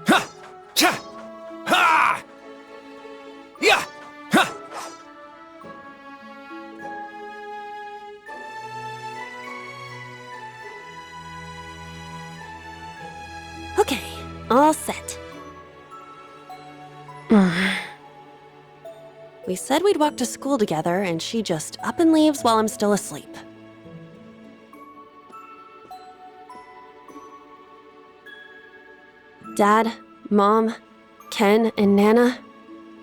Ha! Cha! Ha! Yeah! Ha! Okay, all set. We said we'd walk to school together, and she just up and leaves while I'm still asleep. Dad, Mom, Ken, and Nana,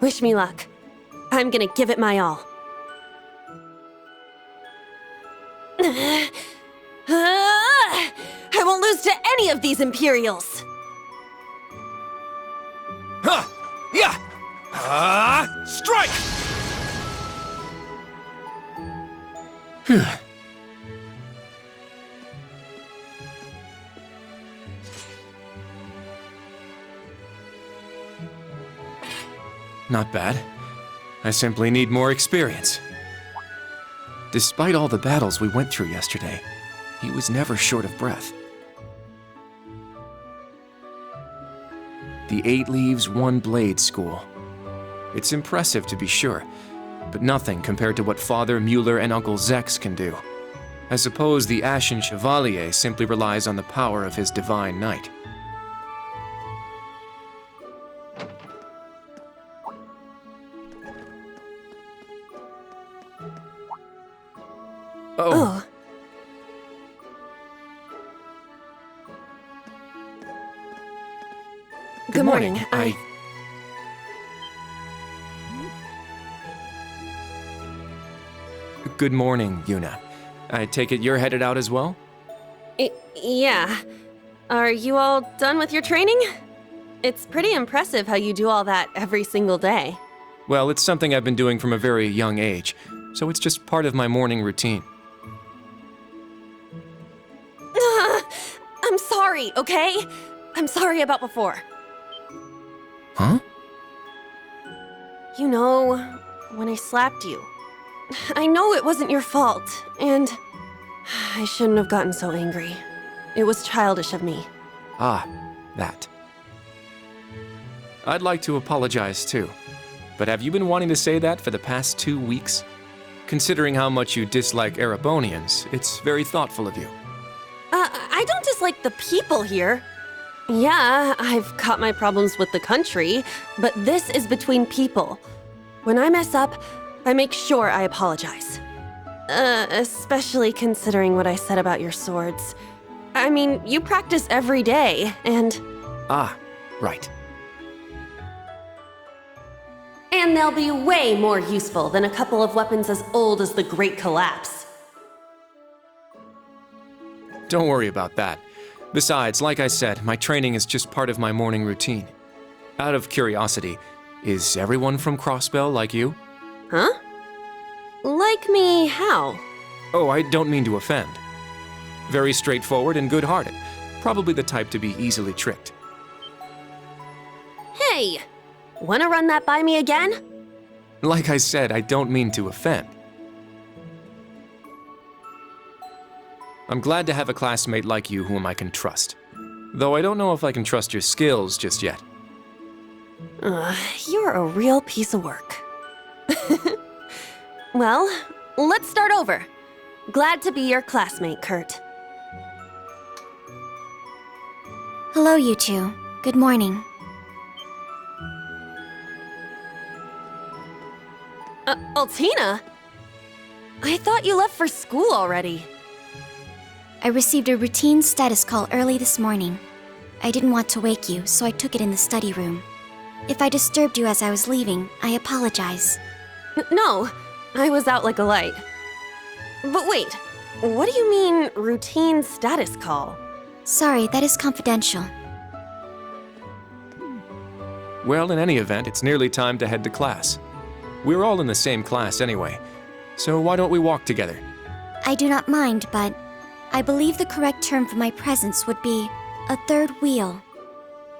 wish me luck. I'm gonna give it my all. I won't lose to any of these Imperials! Ha! Yeah! Strike! Phew. Not bad. I simply need more experience. Despite all the battles we went through yesterday, he was never short of breath. The 8 Leaves, 1 Blade School. It's impressive to be sure, but nothing compared to what Father Mueller and Uncle Zex can do. I suppose the Ashen Chevalier simply relies on the power of his Divine Knight. Oh. Good morning. Good morning, Yuna. I take it you're headed out as well? Yeah. Are you all done with your training? It's pretty impressive how you do all that every single day. Well, it's something I've been doing from a very young age, so it's just part of my morning routine. I'm sorry, okay? I'm sorry about before. Huh? You know, when I slapped you. I know it wasn't your fault, and I shouldn't have gotten so angry. It was childish of me. Ah, that. I'd like to apologize too, but have you been wanting to say that for the past 2 weeks? Considering how much you dislike Erebonians, it's very thoughtful of you. I don't dislike the people here. Yeah, I've got my problems with the country, but this is between people. When I mess up, I make sure I apologize. Especially considering what I said about your swords. I mean, you practice every day, and... Ah, right. And they'll be way more useful than a couple of weapons as old as the Great Collapse. Don't worry about that. Besides, like I said, my training is just part of my morning routine. Out of curiosity, is everyone from Crossbell like you? Huh? Like me how? Oh, I don't mean to offend. Very straightforward and good-hearted. Probably the type to be easily tricked. Hey! Wanna run that by me again? Like I said, I don't mean to offend. I'm glad to have a classmate like you whom I can trust. though I don't know if I can trust your skills just yet. You're a real piece of work. Well, let's start over. Glad to be your classmate, Kurt. Hello, you two. Good morning. Altina? I thought you left for school already. I received a routine status call early this morning. I didn't want to wake you, so I took it in the study room. If I disturbed you as I was leaving, I apologize. No, I was out like a light. But wait, what do you mean, routine status call? Sorry, that is confidential. Well, in any event, it's nearly time to head to class. We're all in the same class anyway, so why don't we walk together? I do not mind, but I believe the correct term for my presence would be a third wheel.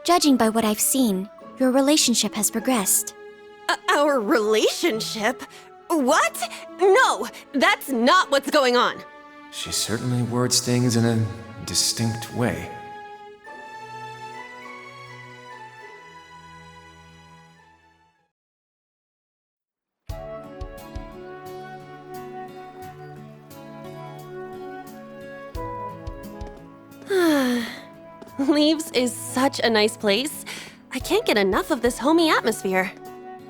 Judging by what I've seen, your relationship has progressed. Our relationship? What? No, that's not what's going on. She certainly words things in a distinct way. Leaves is such a nice place. I can't get enough of this homey atmosphere.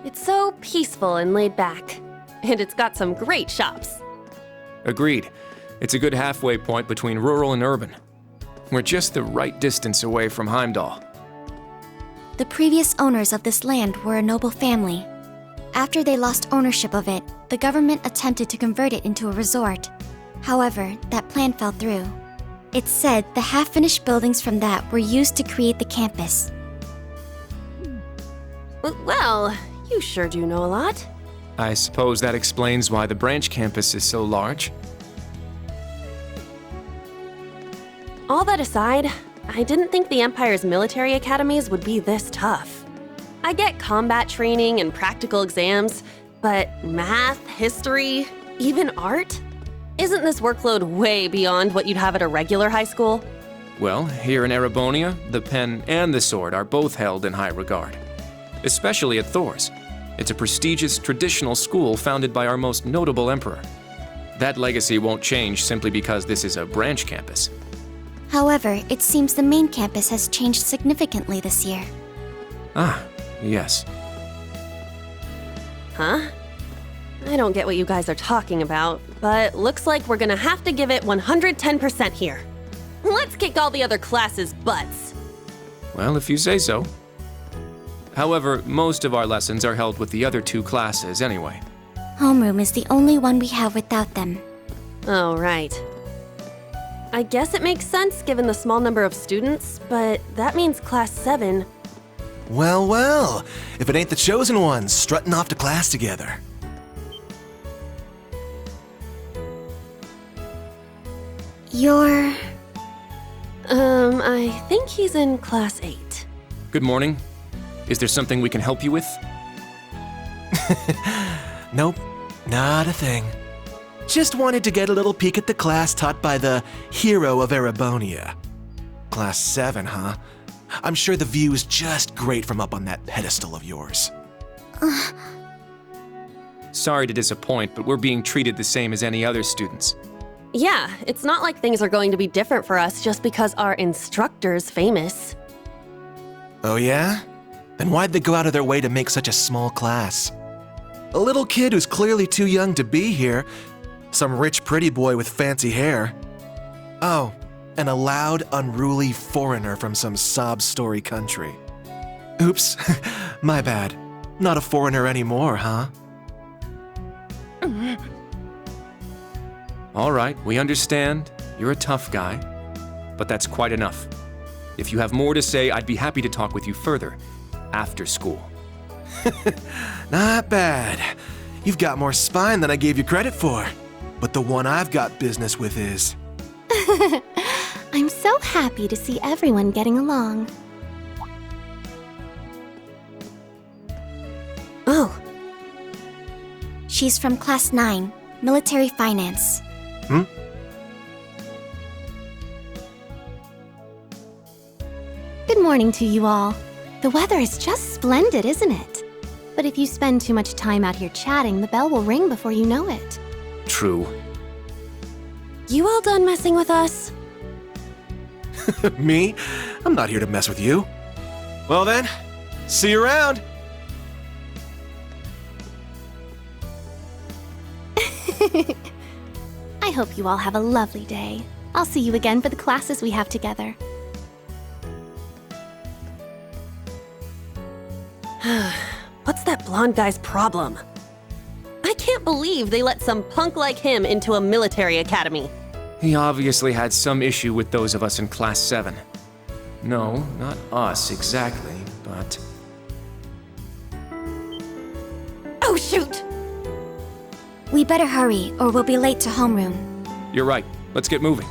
It's so peaceful and laid back. And it's got some great shops. Agreed. It's a good halfway point between rural and urban. We're just the right distance away from Heimdall. The previous owners of this land were a noble family. After they lost ownership of it, the government attempted to convert it into a resort. However, that plan fell through. It's said the half-finished buildings from that were used to create the campus. Well, you sure do know a lot. I suppose that explains why the branch campus is so large. All that aside, I didn't think the Empire's military academies would be this tough. I get combat training and practical exams, but math, history, even art? Isn't this workload way beyond what you'd have at a regular high school? Well, here in Erebonia, the pen and the sword are both held in high regard. Especially at Thor's. It's a prestigious traditional school founded by our most notable emperor. That legacy won't change simply because this is a branch campus. However, it seems the main campus has changed significantly this year. Ah, yes. Huh? I don't get what you guys are talking about, but looks like we're gonna have to give it 110% here. Let's kick all the other classes' butts. Well, if you say so. However, most of our lessons are held with the other two classes anyway. Homeroom is the only one we have without them. Oh, right. I guess it makes sense given the small number of students, but that means Class 7. Well, well, if it ain't the chosen ones strutting off to class together. You're... I think he's in Class 8. Good morning. Is there something we can help you with? Nope, not a thing. Just wanted to get a little peek at the class taught by the hero of Erebonia. Class 7, huh? I'm sure the view is just great from up on that pedestal of yours. Sorry to disappoint, but we're being treated the same as any other students. Yeah, it's not like things are going to be different for us just because our instructor's famous. Oh yeah? Then why'd they go out of their way to make such a small class? A little kid who's clearly too young to be here. Some rich pretty boy with fancy hair. Oh, and a loud, unruly foreigner from some sob-story country. Oops, my bad. Not a foreigner anymore, huh? All right, we understand. You're a tough guy. But that's quite enough. If you have more to say, I'd be happy to talk with you further after school. Not bad. You've got more spine than I gave you credit for. But the one I've got business with is... I'm so happy to see everyone getting along. Oh, She's from Class 9, Military Finance. Good morning to you all. The weather is just splendid, isn't it? But if you spend too much time out here chatting, the bell will ring before you know it. True. You all done messing with us? Me? I'm not here to mess with you. Well then, see you around. I hope you all have a lovely day. I'll see you again for the classes we have together. What's that blonde guy's problem? I can't believe they let some punk like him into a military academy. He obviously had some issue with those of us in Class 7. No, not us exactly, but... Oh, shoot! We better hurry, or we'll be late to homeroom. You're right. Let's get moving.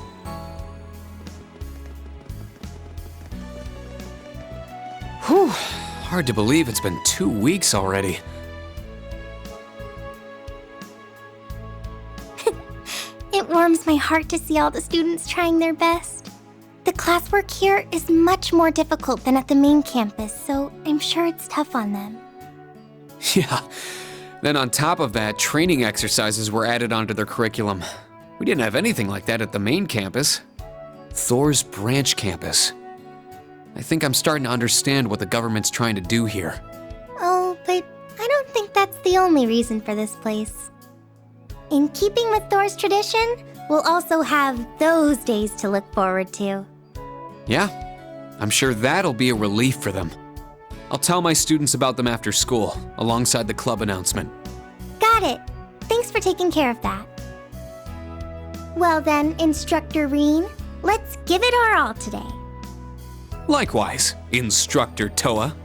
Whew. Hard to believe it's been 2 weeks already. It warms my heart to see all the students trying their best. The classwork here is much more difficult than at the main campus, so I'm sure it's tough on them. Yeah. Then on top of that, training exercises were added onto their curriculum. We didn't have anything like that at the main campus. Thor's branch campus. I think I'm starting to understand what the government's trying to do here. Oh, but I don't think that's the only reason for this place. In keeping with Thor's tradition, we'll also have those days to look forward to. Yeah, I'm sure that'll be a relief for them. I'll tell my students about them after school, alongside the club announcement. Got it. Thanks for taking care of that. Well then, Instructor Reen, let's give it our all today. Likewise, Instructor Toa.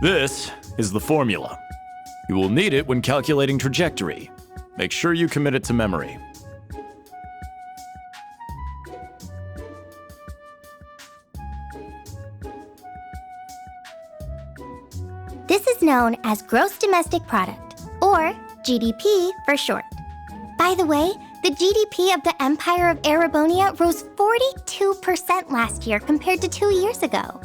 This is the formula. You will need it when calculating trajectory. Make sure you commit it to memory. This is known as Gross Domestic Product, or GDP for short. By the way, the GDP of the Empire of Erebonia rose 42% last year compared to 2 years ago.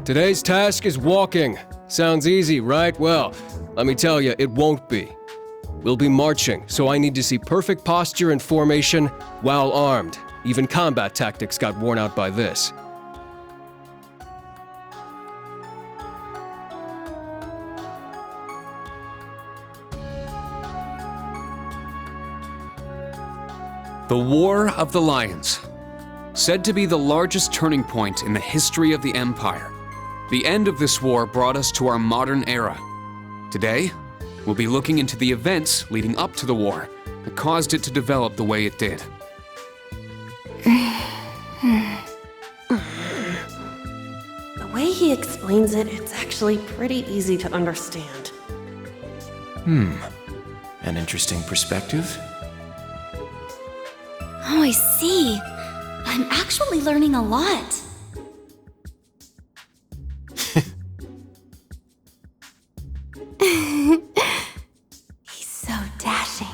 Today's task is walking. Sounds easy, right? Well, let me tell you, it won't be. We'll be marching, so I need to see perfect posture and formation while armed. Even combat tactics got worn out by this. The War of the Lions. Said to be the largest turning point in the history of the Empire. The end of this war brought us to our modern era. Today, we'll be looking into the events leading up to the war that caused it to develop the way it did. The way he explains it, it's actually pretty easy to understand. An interesting perspective. Oh, I see. I'm actually learning a lot. He's so dashing.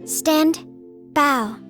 Stand, bow.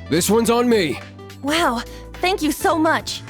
This one's on me. Wow, thank you so much.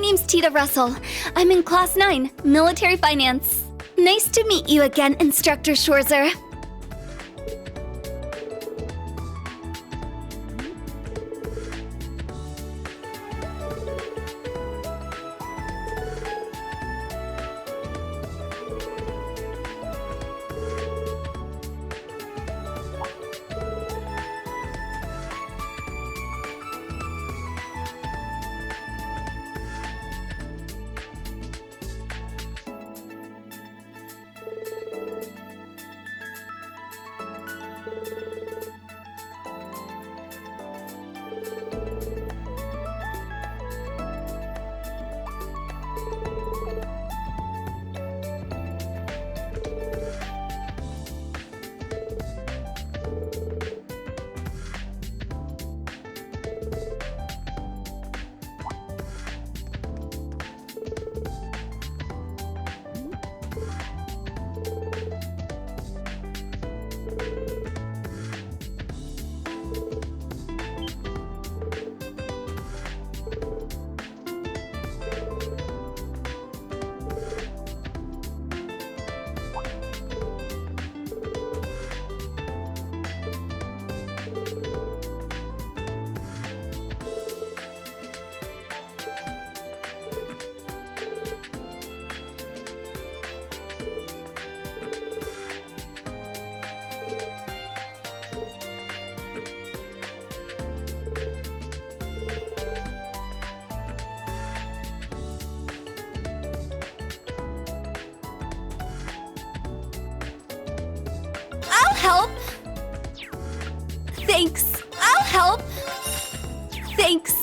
name's Tita Russell. I'm in Class 9, Military Finance. Nice to meet you again, Instructor Schwarzer. Help! Thanks. I'll help. Thanks.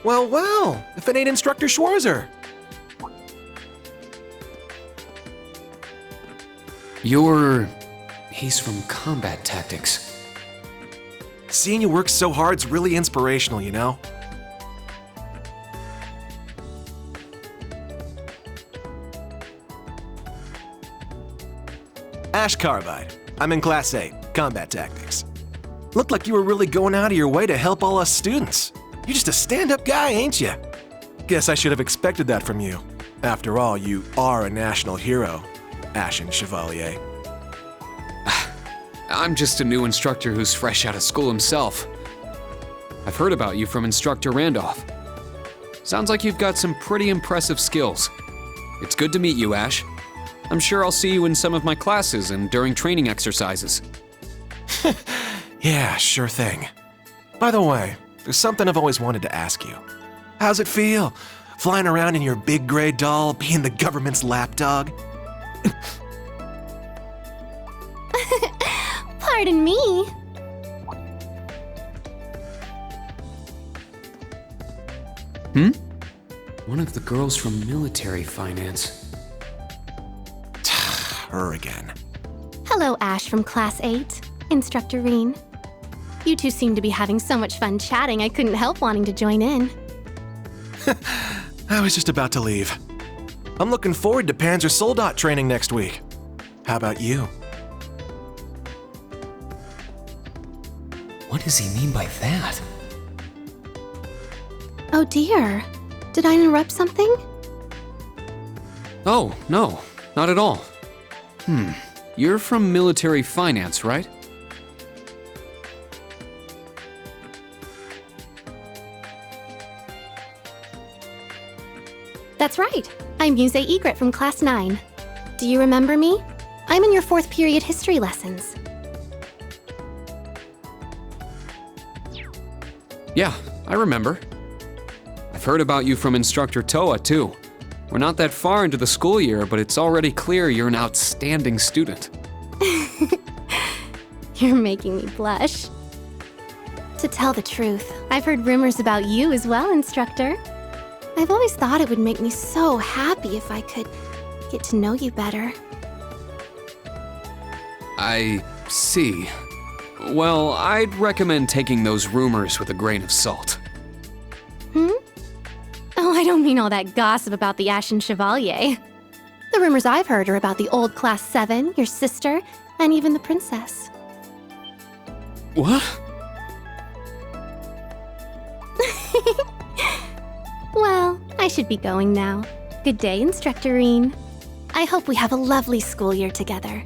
Well, if it ain't Instructor Schwarzer. He's from Combat Tactics. Seeing you work so hard's really inspirational, you know? Ash Carbide. I'm in Class 8, Combat Tactics. Looked like you were really going out of your way to help all us students. You're just a stand-up guy, ain't you? Guess I should have expected that from you. After all, you are a national hero, Ashen Chevalier. I'm just a new instructor who's fresh out of school himself. I've heard about you from Instructor Randolph. Sounds like you've got some pretty impressive skills. It's good to meet you, Ash. I'm sure I'll see you in some of my classes and during training exercises. Yeah, sure thing. By the way, there's something I've always wanted to ask you. How's it feel, flying around in your big gray doll, being the government's lapdog? Pardon me. One of the girls from Military Finance. Her again. Hello, Ash from Class 8. Instructor Reen. You two seem to be having so much fun chatting, I couldn't help wanting to join in. I was just about to leave. I'm looking forward to Panzer Soldat training next week. How about you? What does he mean by that? Oh dear. Did I interrupt something? Oh, no, not at all. You're from military finance, right? That's right. I'm Yuse Egret from Class 9. Do you remember me? I'm in your 4th period history lessons. Yeah, I remember. I've heard about you from Instructor Toa, too. We're not that far into the school year, but it's already clear you're an outstanding student. You're making me blush. To tell the truth, I've heard rumors about you as well, Instructor. I've always thought it would make me so happy if I could get to know you better. I see. Well, I'd recommend taking those rumors with a grain of salt. Oh, I don't mean all that gossip about the Ashen Chevalier. The rumors I've heard are about the old Class 7, your sister, and even the princess. What? Well, I should be going now. Good day, Instructorine. I hope we have a lovely school year together.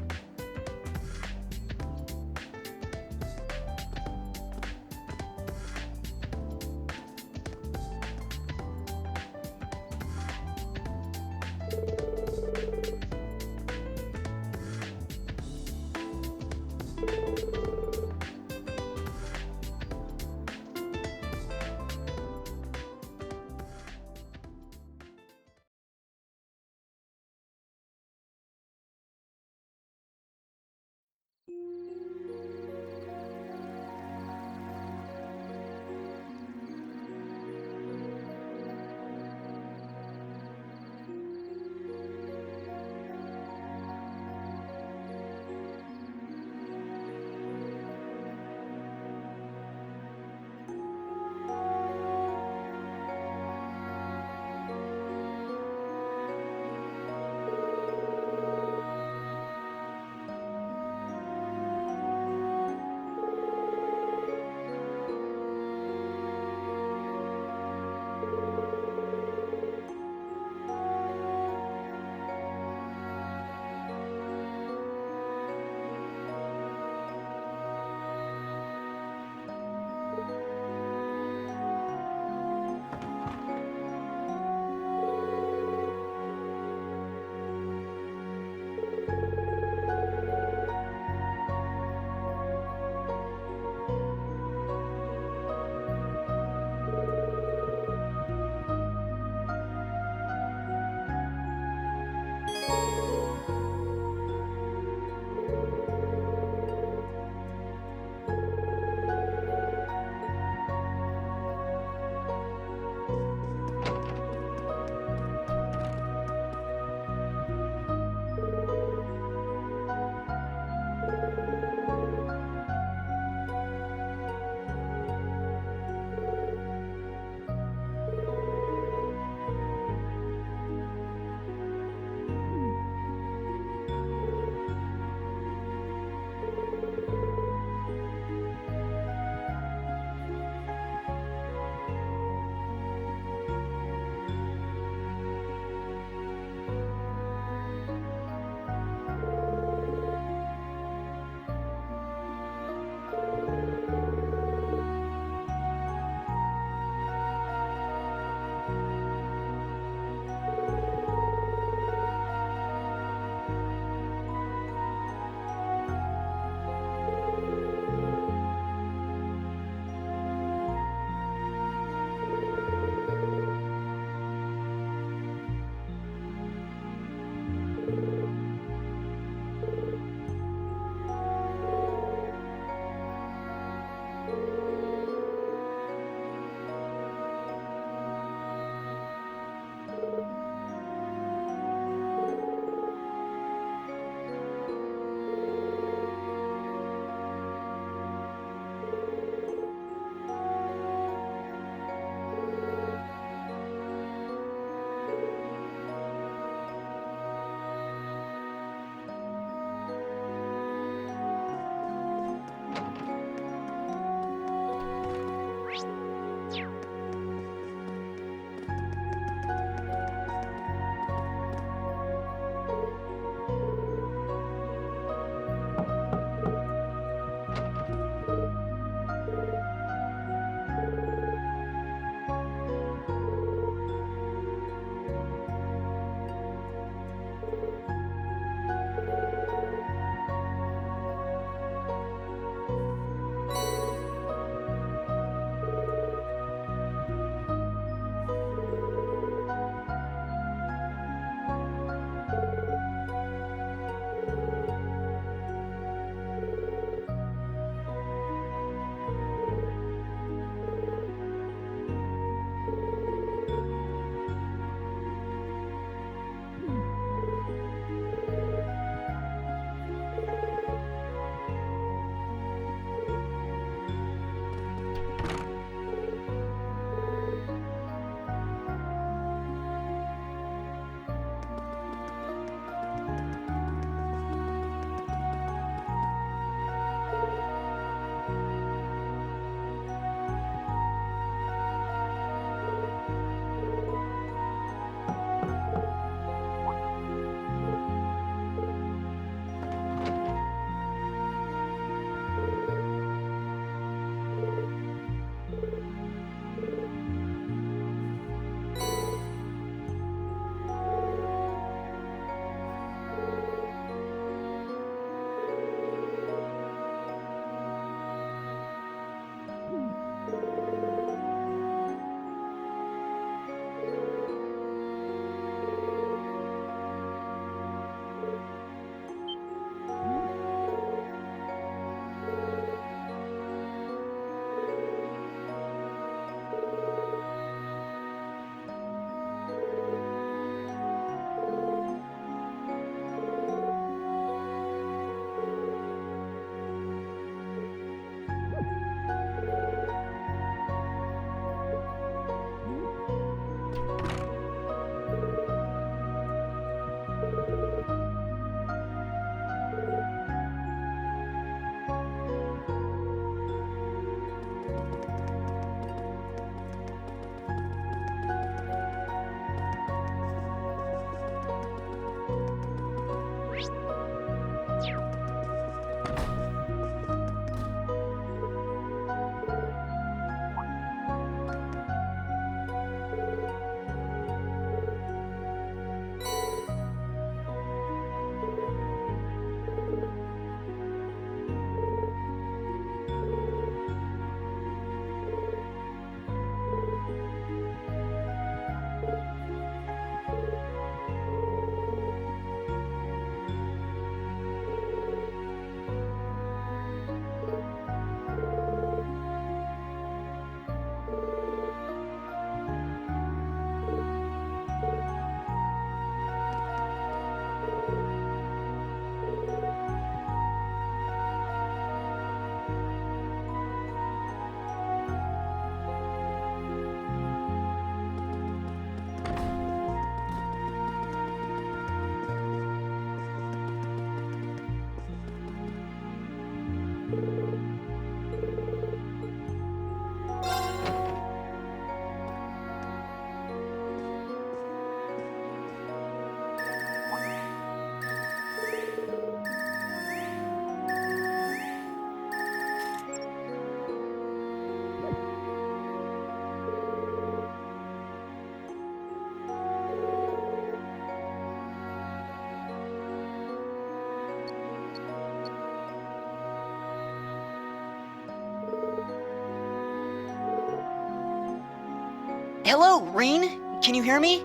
Hello, Reen? Can you hear me?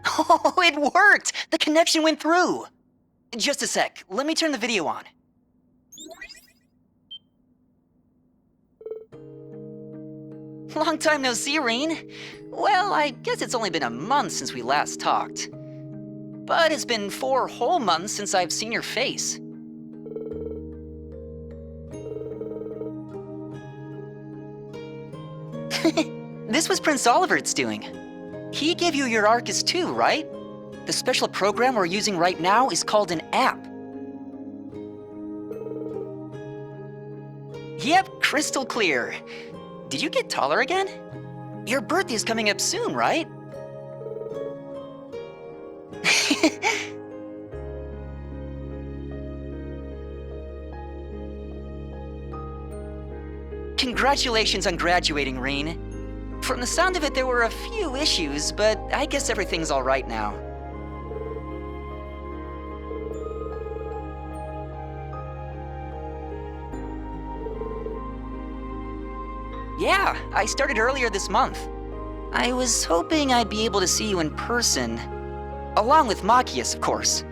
Oh, it worked! The connection went through! Just a sec, let me turn the video on. Long time no see, Reen. Well, I guess it's only been a month since we last talked. But it's been 4 whole months since I've seen your face. This was Prince Oliver's doing. He gave you your Arcus too, right? The special program we're using right now is called an app. Yep, crystal clear. Did you get taller again? Your birthday is coming up soon, right? Congratulations on graduating, Reen. From the sound of it, there were a few issues, but I guess everything's all right now. Yeah, I started earlier this month. I was hoping I'd be able to see you in person, along with Machias, of course.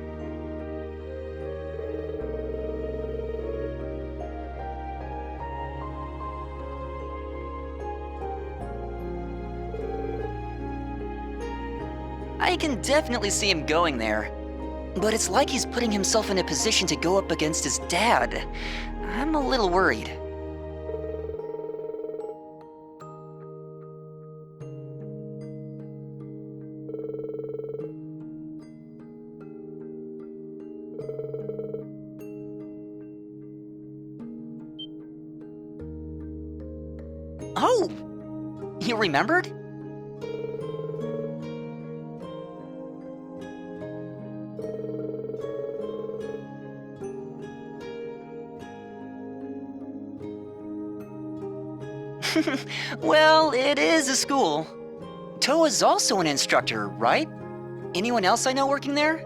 I can definitely see him going there. But it's like he's putting himself in a position to go up against his dad. I'm a little worried. Oh! You remembered? Well, it is a school. Toa's also an instructor, right? Anyone else I know working there?